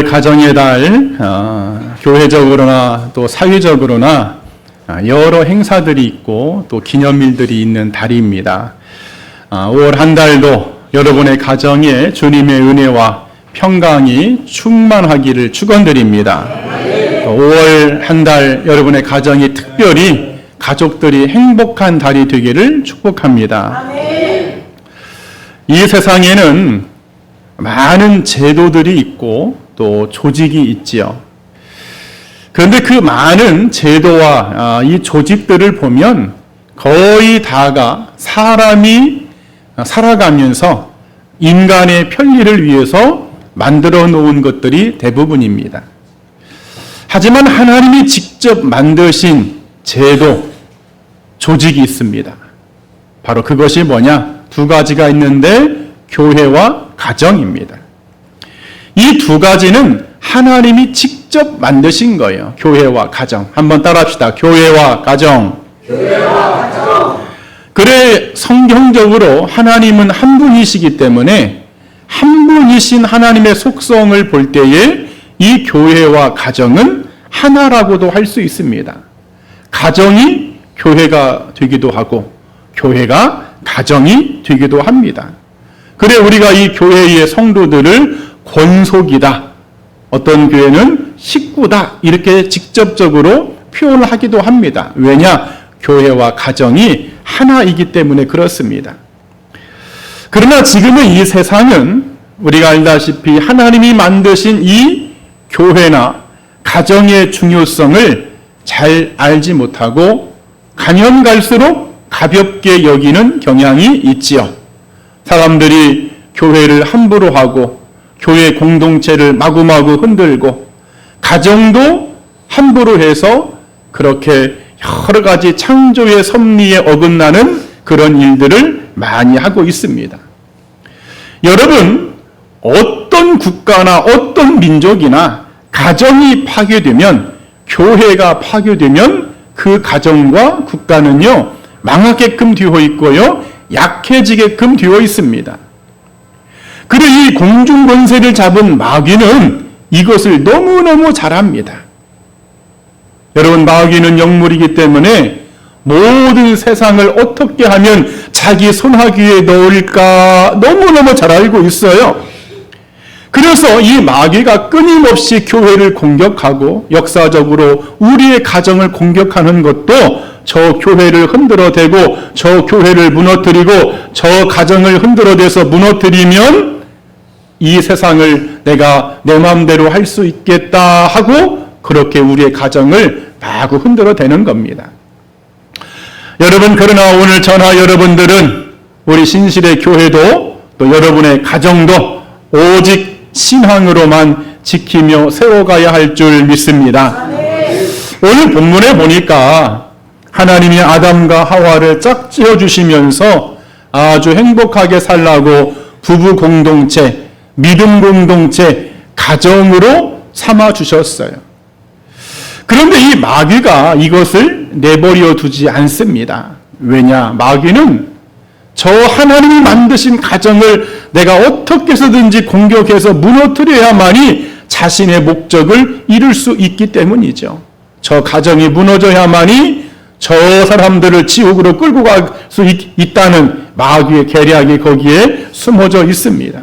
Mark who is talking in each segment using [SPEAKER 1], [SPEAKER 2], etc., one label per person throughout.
[SPEAKER 1] 5월 가정의 달, 교회적으로나 또 사회적으로나 여러 행사들이 있고 또 기념일들이 있는 달입니다. 5월 한 달도 여러분의 가정에 주님의 은혜와 평강이 충만하기를 축원드립니다. 5월 한 달 여러분의 가정이 특별히 가족들이 행복한 달이 되기를 축복합니다. 이 세상에는 많은 제도들이 있고 또 조직이 있지요. 그런데 그 많은 제도와 이 조직들을 보면 거의 다가 사람이 살아가면서 인간의 편리를 위해서 만들어 놓은 것들이 대부분입니다. 하지만 하나님이 직접 만드신 제도, 조직이 있습니다. 바로 그것이 뭐냐? 두 가지가 있는데 교회와 가정입니다. 이 두 가지는 하나님이 직접 만드신 거예요. 교회와 가정. 한번 따라합시다. 교회와 가정. 교회와 가정. 그래 성경적으로 하나님은 한 분이시기 때문에 한 분이신 하나님의 속성을 볼 때에 이 교회와 가정은 하나라고도 할 수 있습니다. 가정이 교회가 되기도 하고 교회가 가정이 되기도 합니다. 그래 우리가 이 교회의 성도들을 권속이다, 어떤 교회는 식구다 이렇게 직접적으로 표현을 하기도 합니다. 왜냐? 교회와 가정이 하나이기 때문에 그렇습니다. 그러나 지금의 이 세상은 우리가 알다시피 하나님이 만드신 이 교회나 가정의 중요성을 잘 알지 못하고 가면 갈수록 가볍게 여기는 경향이 있지요. 사람들이 교회를 함부로 하고 교회 공동체를 마구마구 흔들고 가정도 함부로 해서 그렇게 여러 가지 창조의 섭리에 어긋나는 그런 일들을 많이 하고 있습니다. 여러분, 어떤 국가나 어떤 민족이나 가정이 파괴되면, 교회가 파괴되면 그 가정과 국가는요 망하게끔 되어 있고요 약해지게끔 되어 있습니다. 그리고 이 공중권세를 잡은 마귀는 이것을 너무너무 잘합니다. 여러분, 마귀는 영물이기 때문에 모든 세상을 어떻게 하면 자기 손아귀에 넣을까 너무너무 잘 알고 있어요. 그래서 이 마귀가 끊임없이 교회를 공격하고 역사적으로 우리의 가정을 공격하는 것도 저 교회를 흔들어대고 저 교회를 무너뜨리고 저 가정을 흔들어대서 무너뜨리면 이 세상을 내가 내 마음대로 할 수 있겠다 하고 그렇게 우리의 가정을 마구 흔들어대는 겁니다. 여러분, 그러나 오늘 저나 여러분들은 우리 신실의 교회도 또 여러분의 가정도 오직 신앙으로만 지키며 세워가야 할 줄 믿습니다. 오늘 본문에 보니까 하나님이 아담과 하와를 짝지어 주시면서 아주 행복하게 살라고 부부 공동체, 믿음 공동체, 가정으로 삼아 주셨어요. 그런데 이 마귀가 이것을 내버려 두지 않습니다. 왜냐? 마귀는 저 하나님이 만드신 가정을 내가 어떻게 해서든지 공격해서 무너뜨려야만이 자신의 목적을 이룰 수 있기 때문이죠. 저 가정이 무너져야만이 저 사람들을 지옥으로 끌고 갈 수 있다는 마귀의 계략이 거기에 숨어져 있습니다.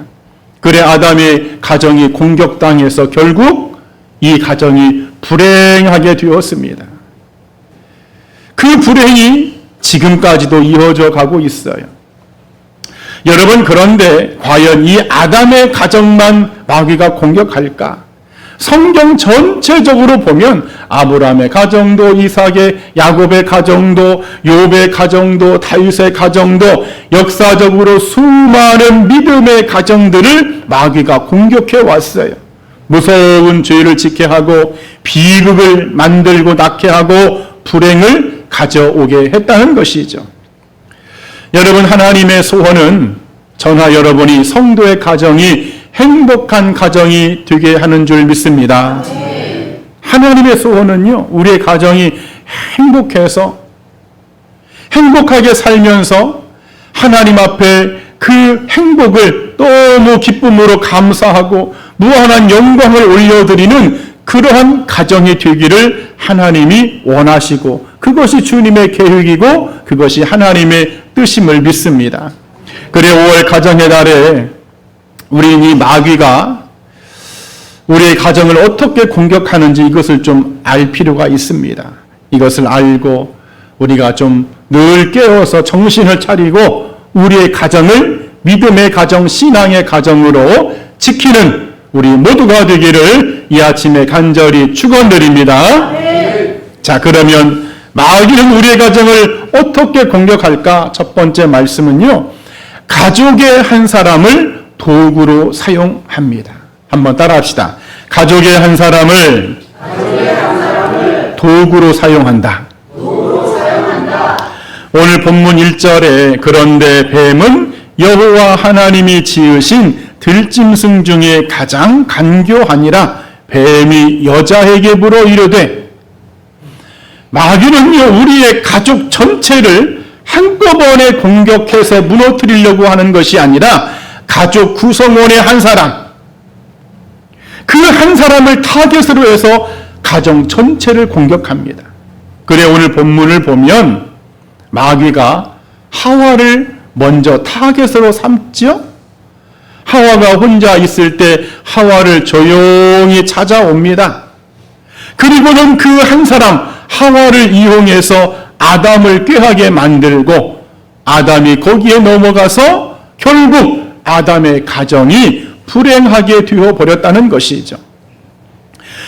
[SPEAKER 1] 그래 아담의 가정이 공격당해서 결국 이 가정이 불행하게 되었습니다. 그 불행이 지금까지도 이어져 가고 있어요. 여러분, 그런데 과연 이 아담의 가정만 마귀가 공격할까? 성경 전체적으로 보면 아브라함의 가정도, 이삭의, 야곱의 가정도, 욥의 가정도, 다윗의 가정도 역사적으로 수많은 믿음의 가정들을 마귀가 공격해 왔어요. 무서운 죄를 짓게 하고 비극을 만들고 낳게 하고 불행을 가져오게 했다는 것이죠. 여러분, 하나님의 소원은 저나 여러분이 성도의 가정이 행복한 가정이 되게 하는 줄 믿습니다. 하나님의 소원은요, 우리의 가정이 행복해서 행복하게 살면서 하나님 앞에 그 행복을 너무 기쁨으로 감사하고 무한한 영광을 올려드리는 그러한 가정이 되기를 하나님이 원하시고 그것이 주님의 계획이고 그것이 하나님의 뜻임을 믿습니다. 그래 5월 가정의 달에 우리 이 마귀가 우리의 가정을 어떻게 공격하는지 이것을 좀 알 필요가 있습니다. 이것을 알고 우리가 좀 늘 깨어서 정신을 차리고 우리의 가정을 믿음의 가정, 신앙의 가정으로 지키는 우리 모두가 되기를 이 아침에 간절히 축원드립니다. 자, 그러면 마귀는 우리의 가정을 어떻게 공격할까? 첫 번째 말씀은요, 가족의 한 사람을 도구로 사용합니다. 한번 따라합시다. 가족의 한 사람을 도구로 사용한다. 오늘 본문 1절에 그런데 뱀은 여호와 하나님이 지으신 들짐승 중에 가장 간교하니라 뱀이 여자에게 물어 이르되 마귀는요 우리의 가족 전체를 한꺼번에 공격해서 무너뜨리려고 하는 것이 아니라 가족 구성원의 한 사람 그 한 사람을 타겟으로 해서 가정 전체를 공격합니다. 그래 오늘 본문을 보면 마귀가 하와를 먼저 타겟으로 삼죠. 하와가 혼자 있을 때 하와를 조용히 찾아옵니다. 그리고는 그 한 사람 하와를 이용해서 아담을 꾀하게 만들고 아담이 거기에 넘어가서 결국 아담의 가정이 불행하게 되어버렸다는 것이죠.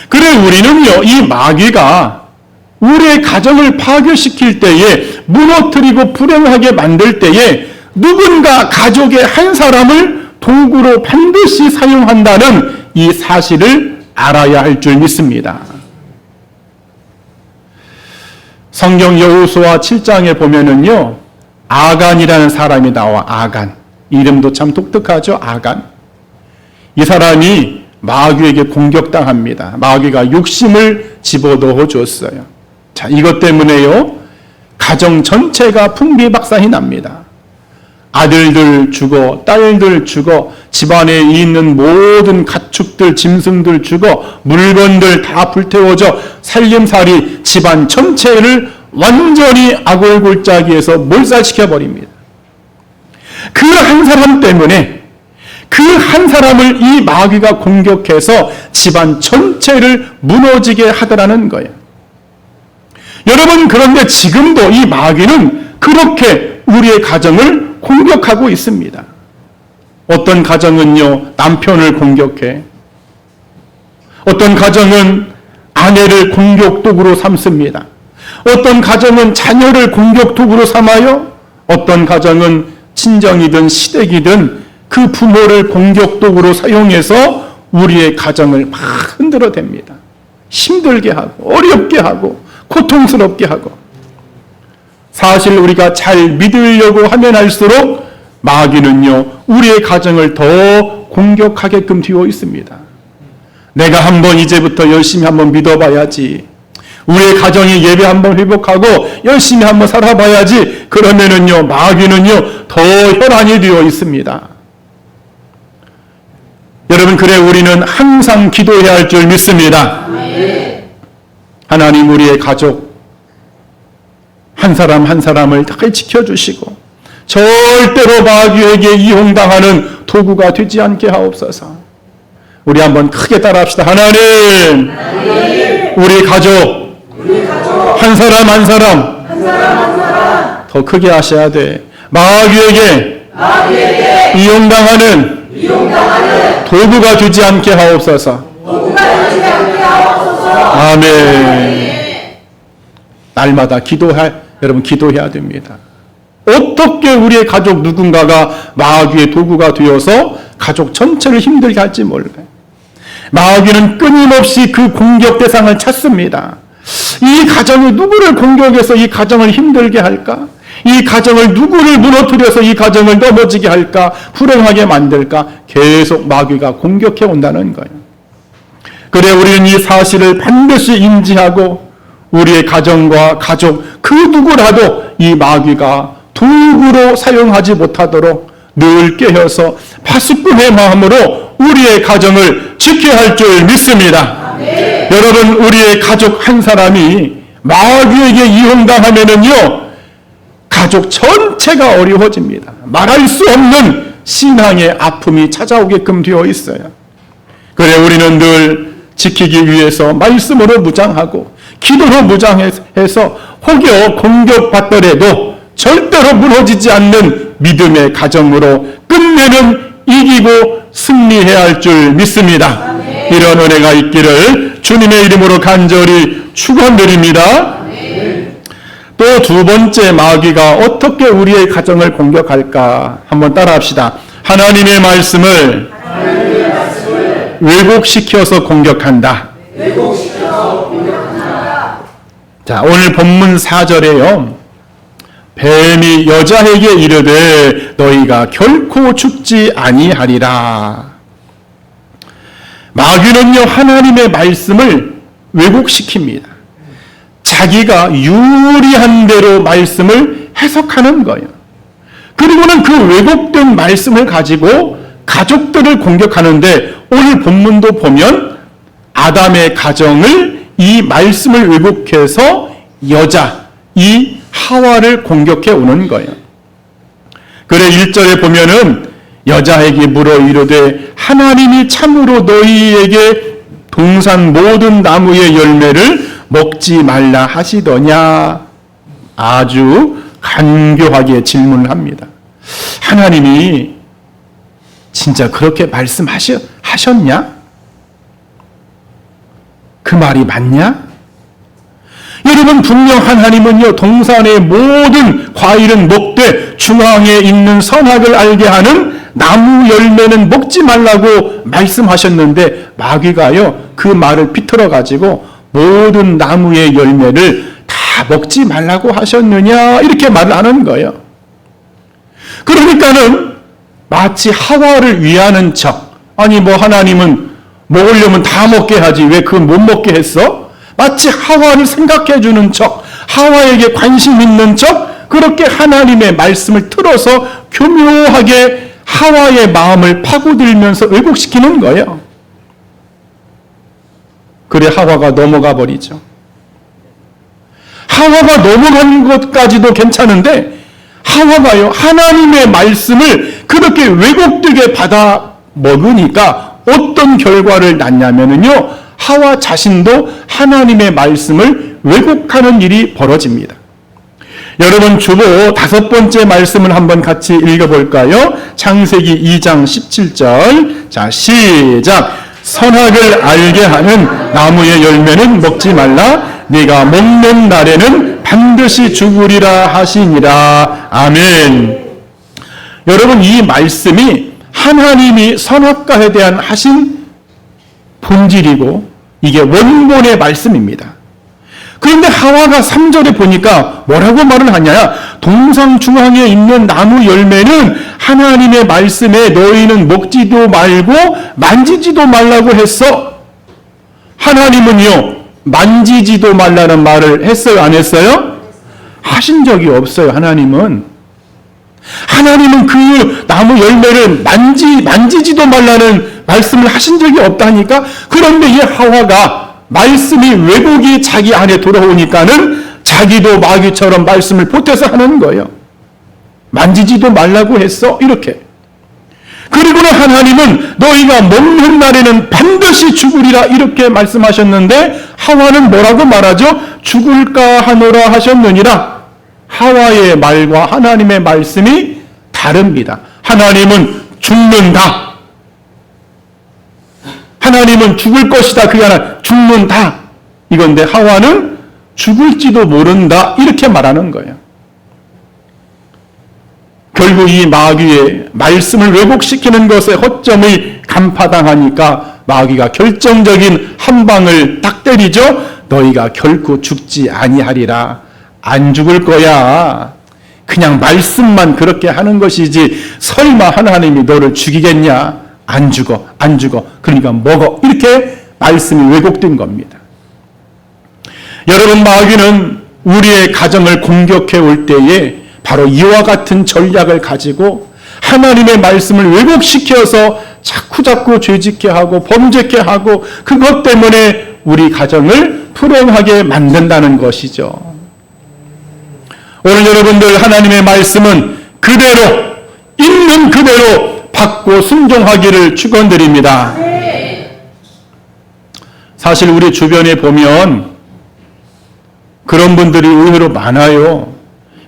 [SPEAKER 1] 그래 우리는요 이 마귀가 우리의 가정을 파괴시킬 때에 무너뜨리고 불행하게 만들 때에 누군가 가족의 한 사람을 도구로 반드시 사용한다는 이 사실을 알아야 할 줄 믿습니다. 성경 여호수아 7장에 보면은요 아간이라는 사람이 나와. 아간 이름도 참 독특하죠. 아간 이 사람이 마귀에게 공격당합니다. 마귀가 욕심을 집어넣어 줬어요. 자, 이것 때문에요 가정 전체가 풍비박산이 납니다. 아들들 죽어 딸들 죽어 집안에 있는 모든 가축들 짐승들 죽어 물건들 다 불태워져 살림살이 집안 전체를 완전히 아골골짜기에서 몰살시켜버립니다. 그 한 사람 때문에 그 한 사람을 이 마귀가 공격해서 집안 전체를 무너지게 하더라는 거예요. 여러분 그런데 지금도 이 마귀는 그렇게 우리의 가정을 공격하고 있습니다. 어떤 가정은요 남편을 공격해. 어떤 가정은 아내를 공격도구로 삼습니다. 어떤 가정은 자녀를 공격도구로 삼아요. 어떤 가정은 친정이든 시댁이든 그 부모를 공격도구로 사용해서 우리의 가정을 막 흔들어댑니다. 힘들게 하고 어렵게 하고 고통스럽게 하고 사실 우리가 잘 믿으려고 하면 할수록 마귀는요 우리의 가정을 더 공격하게끔 되어 있습니다. 내가 한번 이제부터 열심히 한번 믿어봐야지. 우리의 가정이 예배 한번 회복하고 열심히 한번 살아봐야지. 그러면은요 마귀는요 더 혈안이 되어 있습니다. 여러분 그래 우리는 항상 기도해야 할 줄 믿습니다. 하나님 우리의 가족 한 사람 한 사람을 잘 지켜주시고 절대로 마귀에게 이용당하는 도구가 되지 않게 하옵소서. 우리 한번 크게 따라합시다. 하나님 우리 가족 한 사람 한 사람 더 크게 하셔야 돼. 마귀에게 이용당하는 도구가 되지 않게 하옵소서. 아멘. 날마다 여러분 기도해야 됩니다. 어떻게 우리의 가족 누군가가 마귀의 도구가 되어서 가족 전체를 힘들게 할지 몰라요. 마귀는 끊임없이 그 공격 대상을 찾습니다. 이 가정이 누구를 공격해서 이 가정을 힘들게 할까? 이 가정을 누구를 무너뜨려서 이 가정을 넘어지게 할까? 불행하게 만들까? 계속 마귀가 공격해 온다는 거예요. 그래 우리는 이 사실을 반드시 인지하고 우리의 가정과 가족 그 누구라도 이 마귀가 도구로 사용하지 못하도록 늘 깨어서 파수꾼의 마음으로 우리의 가정을 지켜야 할 줄 믿습니다. 여러분, 우리의 가족 한 사람이 마귀에게 이용당하면은요, 가족 전체가 어려워집니다. 말할 수 없는 신앙의 아픔이 찾아오게끔 되어 있어요. 그래, 우리는 늘 지키기 위해서 말씀으로 무장하고 기도로 무장해서 혹여 공격받더라도 절대로 무너지지 않는 믿음의 가정으로 끝내는 이기고 승리해야 할 줄 믿습니다. 이런 은혜가 있기를 주님의 이름으로 간절히 축원드립니다. 또 두 번째, 마귀가 어떻게 우리의 가정을 공격할까 한번 따라합시다. 하나님의 말씀을 왜곡시켜서 공격한다. 자, 오늘 본문 4절에요. 뱀이 여자에게 이르되 너희가 결코 죽지 아니하리라. 마귀는요, 하나님의 말씀을 왜곡시킵니다. 자기가 유리한 대로 말씀을 해석하는 거예요. 그리고는 그 왜곡된 말씀을 가지고 가족들을 공격하는데, 오늘 본문도 보면 아담의 가정을 이 말씀을 왜곡해서 여자, 이 하와를 공격해 오는 거예요. 그래 1절에 보면은 여자에게 물어 이르되 하나님이 참으로 너희에게 동산 모든 나무의 열매를 먹지 말라 하시더냐. 아주 간교하게 질문을 합니다. 하나님이 진짜 그렇게 말씀하셨냐? 그 말이 맞냐? 여러분, 분명 하나님은요, 동산의 모든 과일은 먹되 중앙에 있는 선악을 알게 하는 나무 열매는 먹지 말라고 말씀하셨는데, 마귀가요, 그 말을 비틀어 가지고 모든 나무의 열매를 다 먹지 말라고 하셨느냐, 이렇게 말을 하는 거예요. 그러니까는 마치 하와를 위하는 척, 아니 뭐 하나님은 먹으려면 다 먹게 하지 왜 그건 못 먹게 했어? 마치 하와를 생각해 주는 척, 하와에게 관심 있는 척, 그렇게 하나님의 말씀을 틀어서 교묘하게 하와의 마음을 파고들면서 왜곡시키는 거예요. 그래 하와가 넘어가 버리죠. 하와가 넘어간 것까지도 괜찮은데, 하와가요, 하나님의 말씀을 그렇게 왜곡되게 받아 먹으니까 어떤 결과를 낳냐면요, 하와 자신도 하나님의 말씀을 왜곡하는 일이 벌어집니다. 여러분, 주보 5번째 말씀을 한번 같이 읽어볼까요? 창세기 2장 17절. 자, 시작. 선악을 알게 하는 나무의 열매는 먹지 말라. 네가 먹는 날에는 반드시 죽으리라 하시니라. 아멘. 여러분, 이 말씀이 하나님이 선악과에 대한 하신 본질이고 이게 원본의 말씀입니다. 그런데 하와가 3절에 보니까 뭐라고 말을 하냐? 동상 중앙에 있는 나무 열매는 하나님의 말씀에 너희는 먹지도 말고 만지지도 말라고 했어. 하나님은요, 만지지도 말라는 말을 했어요, 안 했어요? 하신 적이 없어요. 하나님은 그 나무 열매를 만지지도 말라는 말씀을 하신 적이 없다니까. 그런데 이 하와가 말씀이 왜곡이 자기 안에 들어오니까는 자기도 마귀처럼 말씀을 보태서 하는 거예요. 만지지도 말라고 했어, 이렇게. 그리고는 하나님은 너희가 먹는 날에는 반드시 죽으리라 이렇게 말씀하셨는데, 하와는 뭐라고 말하죠? 죽을까 하노라 하셨느니라. 하와의 말과 하나님의 말씀이 다릅니다. 하나님은 죽는다. 하나님은 죽을 것이다. 그게 아니라 죽는다. 이건데 하와는 죽을지도 모른다. 이렇게 말하는 거예요. 결국 이 마귀의 말씀을 왜곡시키는 것에 허점을 간파당하니까 마귀가 결정적인 한 방을 딱 때리죠. 너희가 결코 죽지 아니하리라. 안 죽을 거야. 그냥 말씀만 그렇게 하는 것이지 설마 하나님이 너를 죽이겠냐? 안 죽어, 안 죽어. 그러니까 먹어. 이렇게 말씀이 왜곡된 겁니다. 여러분, 마귀는 우리의 가정을 공격해 올 때에 바로 이와 같은 전략을 가지고 하나님의 말씀을 왜곡시켜서 자꾸 죄짓게 하고 범죄케 하고 그것 때문에 우리 가정을 불행하게 만든다는 것이죠. 오늘 여러분들 하나님의 말씀은 그대로 있는 그대로 받고 순종하기를 축원드립니다. 사실 우리 주변에 보면 그런 분들이 의외로 많아요.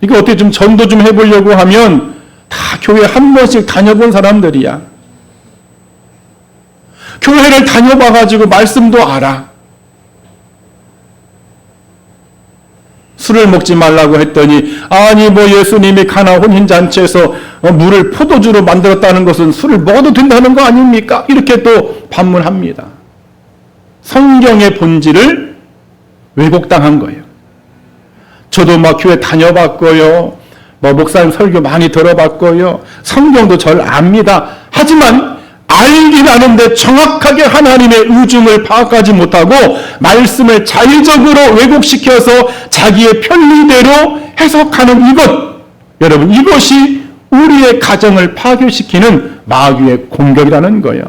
[SPEAKER 1] 이거 어떻게 좀 전도 좀 해보려고 하면 다 교회 한 번씩 다녀본 사람들이야. 교회를 다녀봐가지고 말씀도 알아. 술을 먹지 말라고 했더니 아니 뭐 예수님이 가나 혼인잔치에서 물을 포도주로 만들었다는 것은 술을 먹어도 된다는 거 아닙니까? 이렇게 또 반문합니다. 성경의 본질을 왜곡당한 거예요. 저도 막 교회 다녀봤고요. 뭐 목사님 설교 많이 들어봤고요. 성경도 잘 압니다. 하지만 알긴 아는데 정확하게 하나님의 의중을 파악하지 못하고 말씀을 자의적으로 왜곡시켜서 자기의 편리대로 해석하는 이것, 여러분 이것이 우리의 가정을 파괴시키는 마귀의 공격이라는 거예요.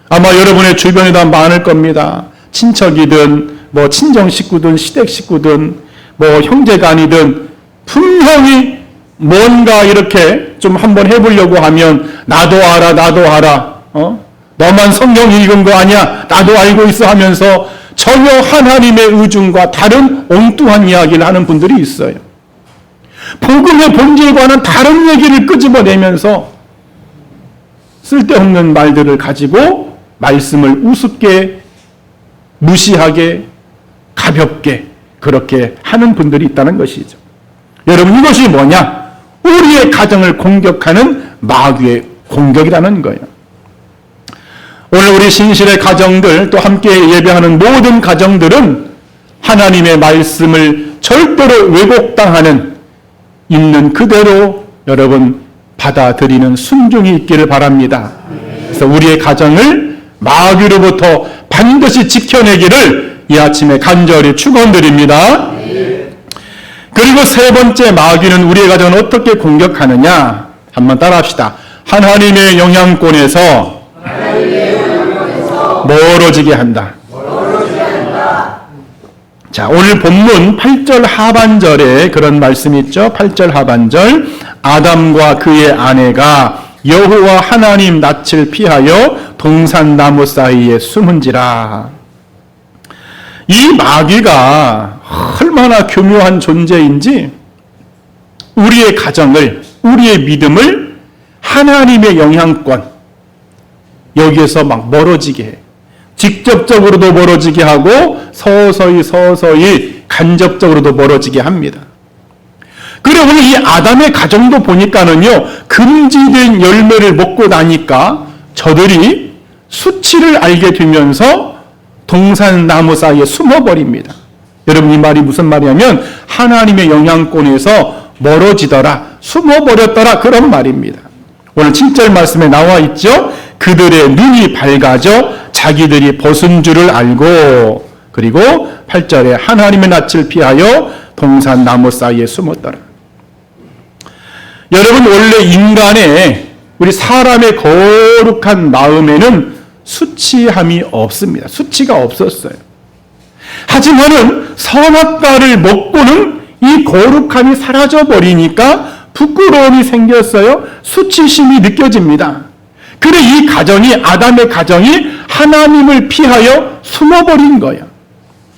[SPEAKER 1] 아마 여러분의 주변에도 많을 겁니다. 친척이든 뭐 친정 식구든 시댁 식구든 뭐 형제간이든 분명히 뭔가 이렇게 좀 한번 해보려고 하면 나도 알아 너만 성경 읽은 거 아니야 나도 알고 있어 하면서 전혀 하나님의 의중과 다른 엉뚱한 이야기를 하는 분들이 있어요. 복음의 본질과는 다른 얘기를 끄집어내면서 쓸데없는 말들을 가지고 말씀을 우습게 무시하게 가볍게 그렇게 하는 분들이 있다는 것이죠. 여러분 이것이 뭐냐? 우리의 가정을 공격하는 마귀의 공격이라는 거예요. 오늘 우리 신실의 가정들 또 함께 예배하는 모든 가정들은 하나님의 말씀을 절대로 왜곡당하는 있는 그대로 여러분 받아들이는 순종이 있기를 바랍니다. 그래서 우리의 가정을 마귀로부터 반드시 지켜내기를 이 아침에 간절히 축원드립니다. 그리고 세 번째 마귀는 우리의 가정을 어떻게 공격하느냐? 한번 따라합시다. 하나님의 영향권에서 멀어지게 한다. 자, 오늘 본문 8절 하반절에 그런 말씀이 있죠. 8절 하반절. 아담과 그의 아내가 여호와 하나님 낯을 피하여 동산나무 사이에 숨은지라. 이 마귀가 얼마나 교묘한 존재인지 우리의 가정을, 우리의 믿음을 하나님의 영향권, 여기에서 막 멀어지게 해. 직접적으로도 멀어지게 하고 서서히 간접적으로도 멀어지게 합니다. 그리고 오늘 이 아담의 가정도 보니까는요, 금지된 열매를 먹고 나니까 저들이 수치를 알게 되면서 동산나무 사이에 숨어버립니다. 여러분 이 말이 무슨 말이냐면 하나님의 영향권에서 멀어지더라, 숨어버렸더라 그런 말입니다. 오늘 7절 말씀에 나와 있죠. 그들의 눈이 밝아져 자기들이 벗은 줄을 알고, 그리고 8절에 하나님의 낯을 피하여 동산나무 사이에 숨었더라. 여러분 원래 인간의 우리 사람의 거룩한 마음에는 수치함이 없습니다. 수치가 없었어요. 하지만은 선악과를 먹고는 이 거룩함이 사라져버리니까 부끄러움이 생겼어요. 수치심이 느껴집니다. 그래 이 가정이, 아담의 가정이 하나님을 피하여 숨어버린 거예요.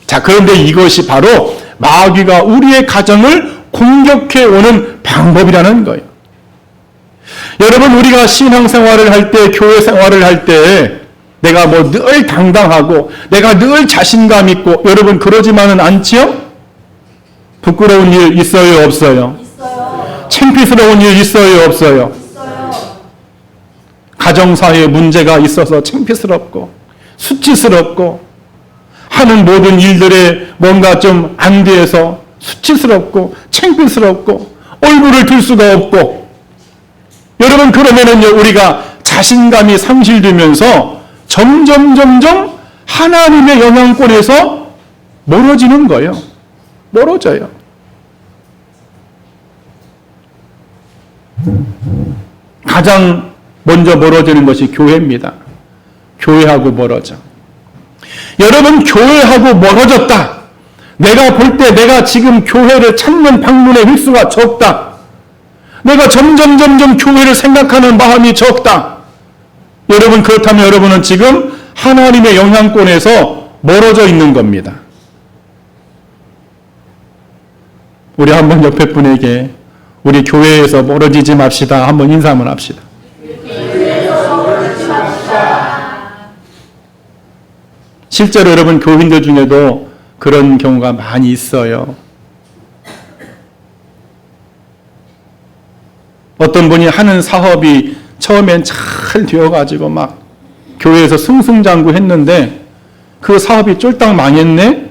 [SPEAKER 1] 자, 그런데 이것이 바로 마귀가 우리의 가정을 공격해 오는 방법이라는 거예요. 여러분 우리가 신앙생활을 할 때, 교회 생활을 할 때 내가 뭐 늘 당당하고 내가 늘 자신감 있고, 여러분 그러지만은 않지요? 부끄러운 일 있어요, 없어요? 있어요. 창피스러운 일 있어요, 없어요? 있어요. 가정사에 문제가 있어서 창피스럽고 수치스럽고 하는 모든 일들에 뭔가 좀 안 돼서 수치스럽고 창피스럽고 얼굴을 들 수가 없고, 여러분 그러면은요 우리가 자신감이 상실되면서 점점 하나님의 영향권에서 멀어지는 거예요. 멀어져요. 가장 먼저 멀어지는 것이 교회입니다. 교회하고 멀어져. 여러분, 교회하고 멀어졌다. 내가 볼 때 내가 지금 교회를 찾는 방문의 횟수가 적다. 내가 점점 교회를 생각하는 마음이 적다. 여러분, 그렇다면 여러분은 지금 하나님의 영향권에서 멀어져 있는 겁니다. 우리 한번 옆에 분에게 우리 교회에서 멀어지지 맙시다. 한번 인사 한번 합시다. 실제로 여러분, 교인들 중에도 그런 경우가 많이 있어요. 어떤 분이 하는 사업이 처음엔 잘 되어가지고 막 교회에서 승승장구했는데 그 사업이 쫄딱 망했네?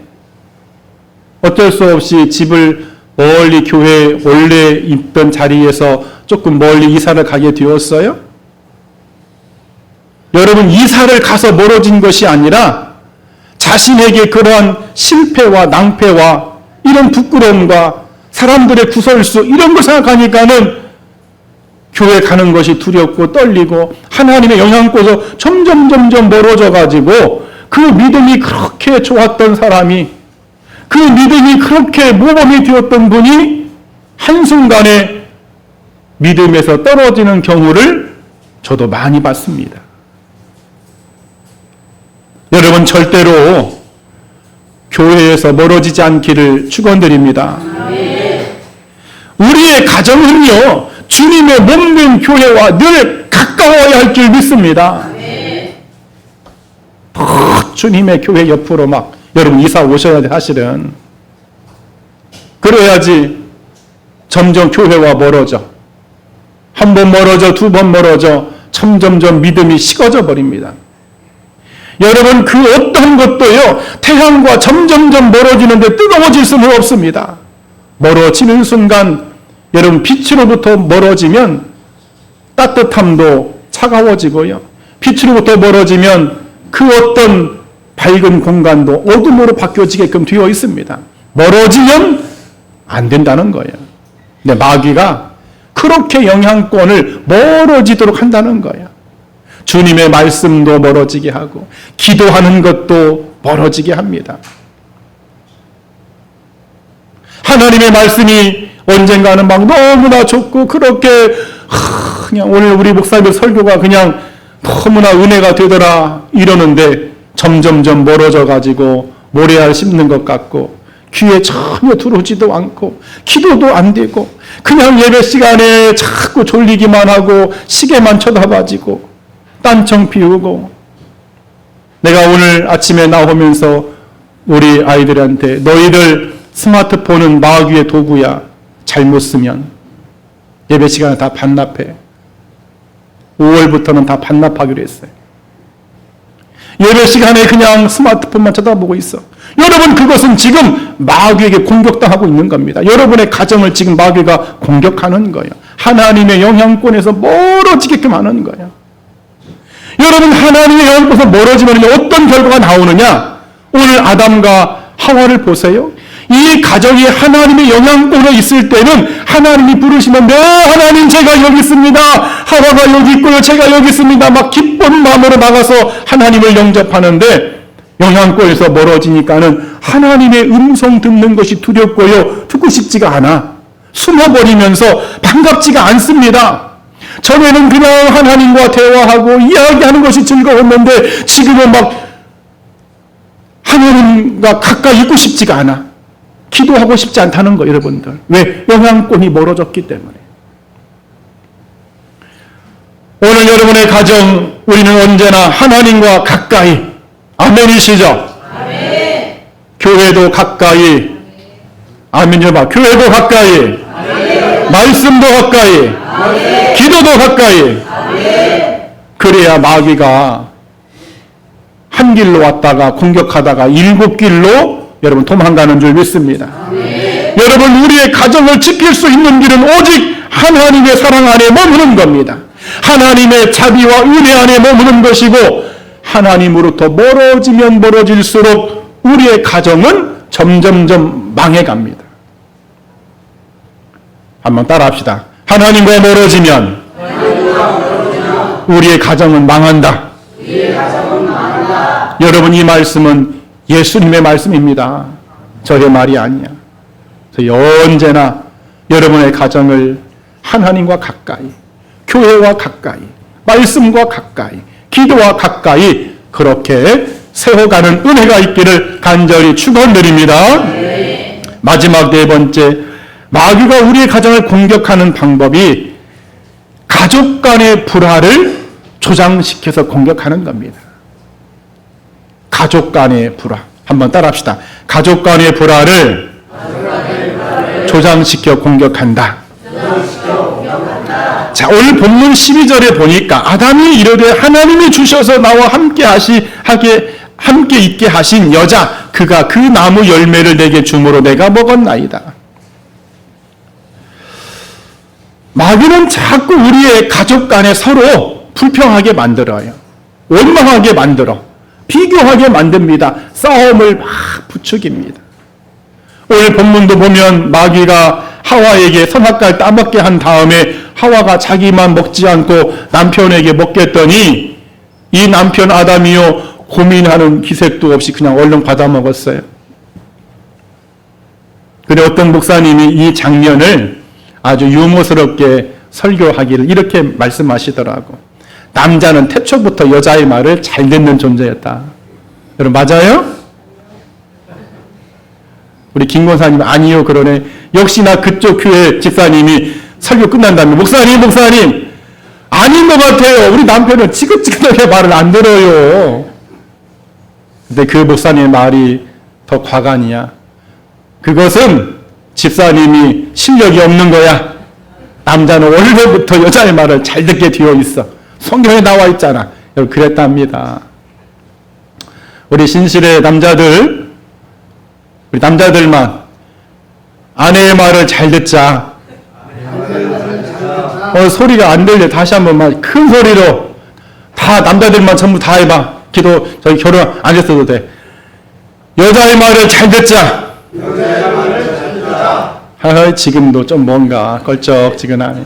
[SPEAKER 1] 어쩔 수 없이 집을 멀리 교회 원래 있던 자리에서 조금 멀리 이사를 가게 되었어요? 여러분, 이사를 가서 멀어진 것이 아니라 자신에게 그러한 실패와 낭패와 이런 부끄러움과 사람들의 구설수 이런 걸 생각하니까는 교회 가는 것이 두렵고 떨리고 하나님의 영향권에서 점점 멀어져 가지고 그 믿음이 그렇게 좋았던 사람이, 그 믿음이 그렇게 모범이 되었던 분이 한순간에 믿음에서 떨어지는 경우를 저도 많이 봤습니다. 여러분, 절대로 교회에서 멀어지지 않기를 축원드립니다. 우리의 가정은요, 주님의 몸된 교회와 늘 가까워야 할 줄 믿습니다. 주님의 교회 옆으로 막 여러분 이사 오셔야 돼. 사실은 그래야지 점점 교회와 멀어져. 한 번 멀어져, 두 번 멀어져, 점점 믿음이 식어져 버립니다. 여러분, 그 어떤 것도요, 태양과 점점 멀어지는데 뜨거워질 수는 없습니다. 멀어지는 순간 여러분, 빛으로부터 멀어지면 따뜻함도 차가워지고요, 빛으로부터 멀어지면 그 어떤 밝은 공간도 어둠으로 바뀌어지게끔 되어 있습니다. 멀어지면 안 된다는 거예요. 근데 마귀가 그렇게 영향권을 멀어지도록 한다는 거예요. 주님의 말씀도 멀어지게 하고 기도하는 것도 멀어지게 합니다. 하나님의 말씀이 언젠가는 막 너무나 좋고 그렇게 그냥 오늘 우리 목사님의 설교가 그냥 너무나 은혜가 되더라 이러는데 점점 멀어져 가지고 모래알 씹는 것 같고 귀에 전혀 들어오지도 않고 기도도 안 되고 그냥 예배 시간에 자꾸 졸리기만 하고 시계만 쳐다봐지고 딴청 피우고. 내가 오늘 아침에 나오면서 우리 아이들한테 너희들 스마트폰은 마귀의 도구야. 잘못 쓰면 예배 시간에 다 반납해. 5월부터는 다 반납하기로 했어요. 예배 시간에 그냥 스마트폰만 쳐다보고 있어. 여러분, 그것은 지금 마귀에게 공격당하고 있는 겁니다. 여러분의 가정을 지금 마귀가 공격하는 거예요. 하나님의 영향권에서 멀어지게끔 하는 거예요. 여러분, 하나님의 영향권에서 멀어지면 어떤 결과가 나오느냐? 오늘 아담과 하와를 보세요. 이 가정이 하나님의 영향권에 있을 때는 하나님이 부르시면 네 하나님 제가 여기 있습니다. 하와가 여기 있고요. 제가 여기 있습니다. 막 기쁜 마음으로 나가서 하나님을 영접하는데 영향권에서 멀어지니까는 하나님의 음성 듣는 것이 두렵고요. 듣고 싶지가 않아. 숨어버리면서 반갑지가 않습니다. 전에는 그냥 하나님과 대화하고 이야기하는 것이 즐거웠는데 지금은 막 하나님과 가까이 있고 싶지가 않아. 기도하고 싶지 않다는 거, 여러분들. 왜? 영향권이 멀어졌기 때문에. 오늘 여러분의 가정, 우리는 언제나 하나님과 가까이. 아멘이시죠? 아멘. 교회도 가까이. 아멘 좀 봐. 교회도 가까이. 아멘. 말씀도 가까이. 아멘. 기도도 가까이. 아멘. 그래야 마귀가 한 길로 왔다가 공격하다가 7길로 여러분 도망가는 줄 믿습니다. 아멘. 여러분, 우리의 가정을 지킬 수 있는 길은 오직 하나님의 사랑 안에 머무는 겁니다. 하나님의 자비와 은혜 안에 머무는 것이고 하나님으로부터 멀어지면 멀어질수록 우리의 가정은 점점 망해갑니다. 한번 따라합시다. 하나님과 멀어지면 우리의 가정은 망한다. 여러분, 이 말씀은 예수님의 말씀입니다. 저의 말이 아니야. 저희 언제나 여러분의 가정을 하나님과 가까이, 교회와 가까이, 말씀과 가까이, 기도와 가까이 그렇게 세워가는 은혜가 있기를 간절히 축원드립니다. 네. 마지막 네 번째, 마귀가 우리의 가정을 공격하는 방법이 가족 간의 불화를 조장시켜서 공격하는 겁니다. 가족 간의 불화. 한번 따라합시다. 가족 간의 불화를 조장시켜 공격한다. 자, 오늘 본문 12절에 보니까 아담이 이르되 하나님이 주셔서 나와 함께 있게 하신 여자, 그가 그 나무 열매를 내게 주므로 내가 먹었나이다. 마귀는 자꾸 우리의 가족 간에 서로 불평하게 만들어요. 원망하게 만들어. 비교하게 만듭니다. 싸움을 막 부추깁니다. 오늘 본문도 보면 마귀가 하와에게 선악과를 따먹게 한 다음에 하와가 자기만 먹지 않고 남편에게 먹겠더니 이 남편 아담이요 고민하는 기색도 없이 그냥 얼른 받아 먹었어요. 그런데 어떤 목사님이 이 장면을 아주 유머스럽게 설교하기를 이렇게 말씀하시더라고. 남자는 태초부터 여자의 말을 잘 듣는 존재였다. 여러분 맞아요? 우리 김 권사님 아니요 그러네. 역시나 그쪽 교회 집사님이 설교 끝난 다음에 목사님 아닌 것 같아요. 우리 남편은 지긋지긋하게 말을 안 들어요. 근데 그 목사님의 말이 더 과간이야. 그것은 집사님이 실력이 없는 거야. 남자는 원래부터 여자의 말을 잘 듣게 되어 있어. 성경에 나와 있잖아. 여러분 그랬답니다. 우리 신실의 남자들, 우리 남자들만 아내의 말을 잘 듣자. 소리가 안 들려. 다시 한번 큰 소리로 다 남자들만 전부 다 해봐. 기도 저희 결혼 안 했어도 돼. 여자의 말을 잘 듣자. 여자의 말을 잘 듣자. 지금도 좀 뭔가 걸쩍지근하네.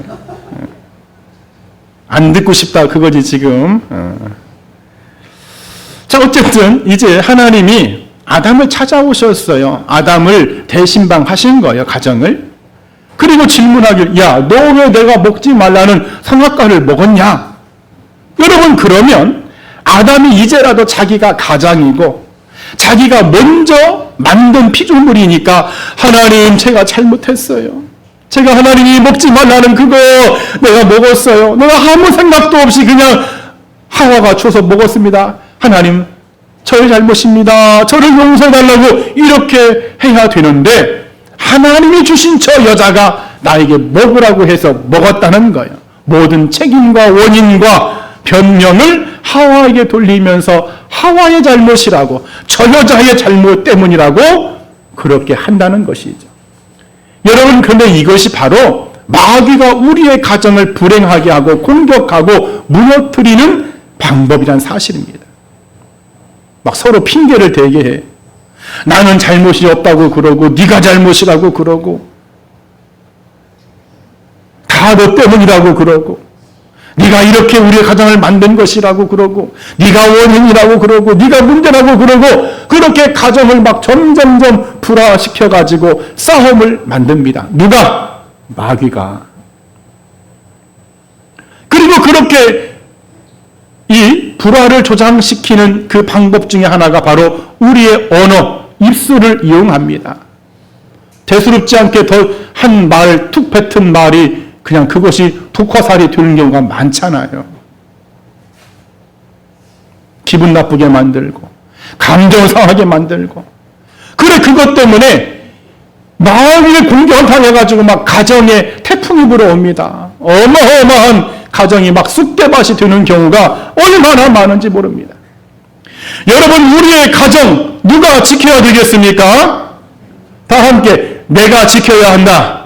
[SPEAKER 1] 안 듣고 싶다 그거지 지금. 자, 어쨌든 이제 하나님이 아담을 찾아오셨어요. 아담을 대신방하신 거예요, 가정을. 그리고 질문하길, 야, 너 왜 내가 먹지 말라는 선악과를 먹었냐? 여러분, 그러면 아담이 이제라도 자기가 가장이고 자기가 먼저 만든 피조물이니까 하나님, 제가 잘못했어요. 제가 하나님이 먹지 말라는 그거 내가 먹었어요. 내가 아무 생각도 없이 그냥 하와가 줘서 먹었습니다. 하나님, 저의 잘못입니다. 저를 용서해달라고 이렇게 해야 되는데 하나님이 주신 저 여자가 나에게 먹으라고 해서 먹었다는 거예요. 모든 책임과 원인과 변명을 하와에게 돌리면서 하와의 잘못이라고, 저 여자의 잘못 때문이라고 그렇게 한다는 것이죠. 여러분, 그런데 이것이 바로 마귀가 우리의 가정을 불행하게 하고 공격하고 무너뜨리는 방법이란 사실입니다. 막 서로 핑계를 대게 해. 나는 잘못이 없다고 그러고 네가 잘못이라고 그러고 다 너 때문이라고 그러고 네가 이렇게 우리의 가정을 만든 것이라고 그러고 네가 원인이라고 그러고 네가 문제라고 그러고 그렇게 가정을 막 점점점 불화시켜가지고 싸움을 만듭니다. 누가? 마귀가. 그리고 그렇게 이 불화를 조장시키는 그 방법 중에 하나가 바로 우리의 언어, 입술을 이용합니다. 대수롭지 않게 더 한 말, 툭 뱉은 말이 그냥 그것이 독화살이 되는 경우가 많잖아요. 기분 나쁘게 만들고 감정 상하게 만들고. 그래, 그것 때문에 마귀의 공격을 당해가지고 막 가정에 태풍이 불어옵니다. 어마어마한 가정이 막 쑥대밭이 되는 경우가 얼마나 많은지 모릅니다. 여러분, 우리의 가정 누가 지켜야 되겠습니까? 다 함께 내가 지켜야 한다.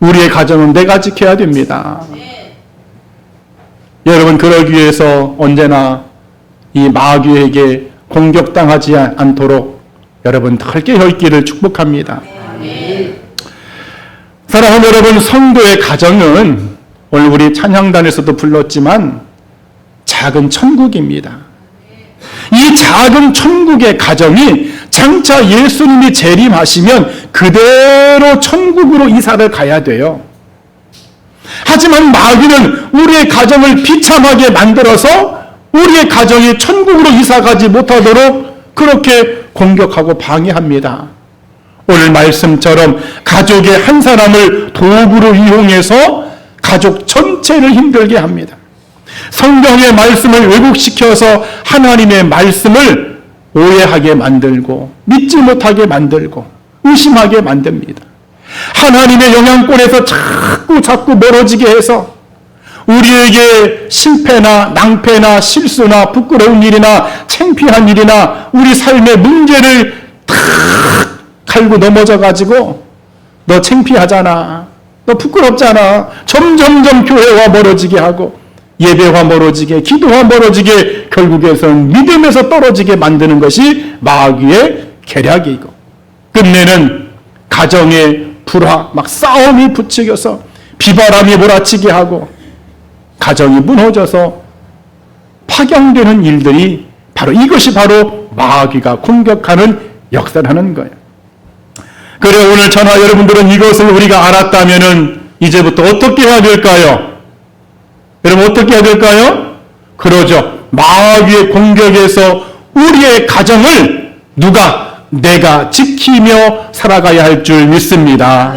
[SPEAKER 1] 우리의 가정은 내가 지켜야 됩니다. 여러분, 그러기 위해서 언제나 이 마귀에게 공격당하지 않도록 여러분 덜 깨어 있기를 축복합니다. 사랑하는 여러분, 성도의 가정은 오늘 우리 찬양단에서도 불렀지만 작은 천국입니다. 이 작은 천국의 가정이 장차 예수님이 재림하시면 그대로 천국으로 이사를 가야 돼요. 하지만 마귀는 우리의 가정을 비참하게 만들어서 우리의 가정이 천국으로 이사가지 못하도록 그렇게 공격하고 방해합니다. 오늘 말씀처럼 가족의 한 사람을 도구로 이용해서 가족 전체를 힘들게 합니다. 성경의 말씀을 왜곡시켜서 하나님의 말씀을 오해하게 만들고 믿지 못하게 만들고 의심하게 만듭니다. 하나님의 영향권에서 자꾸 멀어지게 해서 우리에게 실패나 낭패나 실수나 부끄러운 일이나 창피한 일이나 우리 삶의 문제를 탁 갈고 넘어져가지고 너 창피하잖아, 너 부끄럽잖아, 점점점 교회와 멀어지게 하고 예배와 멀어지게, 기도와 멀어지게, 결국에는 믿음에서 떨어지게 만드는 것이 마귀의 계략이고, 끝내는 가정의 불화, 막 싸움이 부추겨서 비바람이 몰아치게 하고 가정이 무너져서 파경되는 일들이 바로 이것이 바로 마귀가 공격하는 역사라는 거예요. 그래, 오늘 저나 여러분들은 이것을 우리가 알았다면은 이제부터 어떻게 해야 될까요? 여러분, 어떻게 해야 될까요? 그러죠. 마귀의 공격에서 우리의 가정을 내가 지키며 살아가야 할 줄 믿습니다.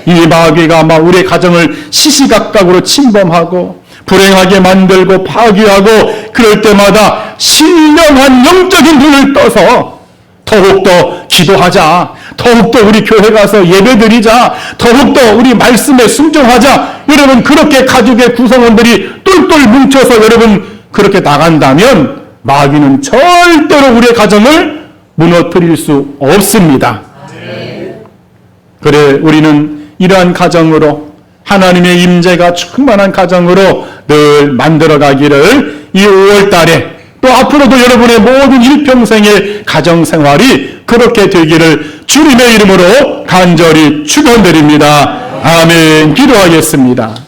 [SPEAKER 1] 이 마귀가 막 우리의 가정을 시시각각으로 침범하고 불행하게 만들고 파괴하고 그럴 때마다 신령한 영적인 눈을 떠서 더욱더 기도하자, 더욱더 우리 교회 가서 예배드리자, 더욱더 우리 말씀에 순종하자. 여러분, 그렇게 가족의 구성원들이 똘똘 뭉쳐서 여러분 그렇게 나간다면 마귀는 절대로 우리의 가정을 무너뜨릴 수 없습니다. 그래, 우리는 이러한 가정으로 하나님의 임재가 충만한 가정으로 늘 만들어가기를 이 5월 달에 또 앞으로도 여러분의 모든 일평생의 가정생활이 그렇게 되기를 주님의 이름으로 간절히 축원드립니다. 아멘. 기도하겠습니다.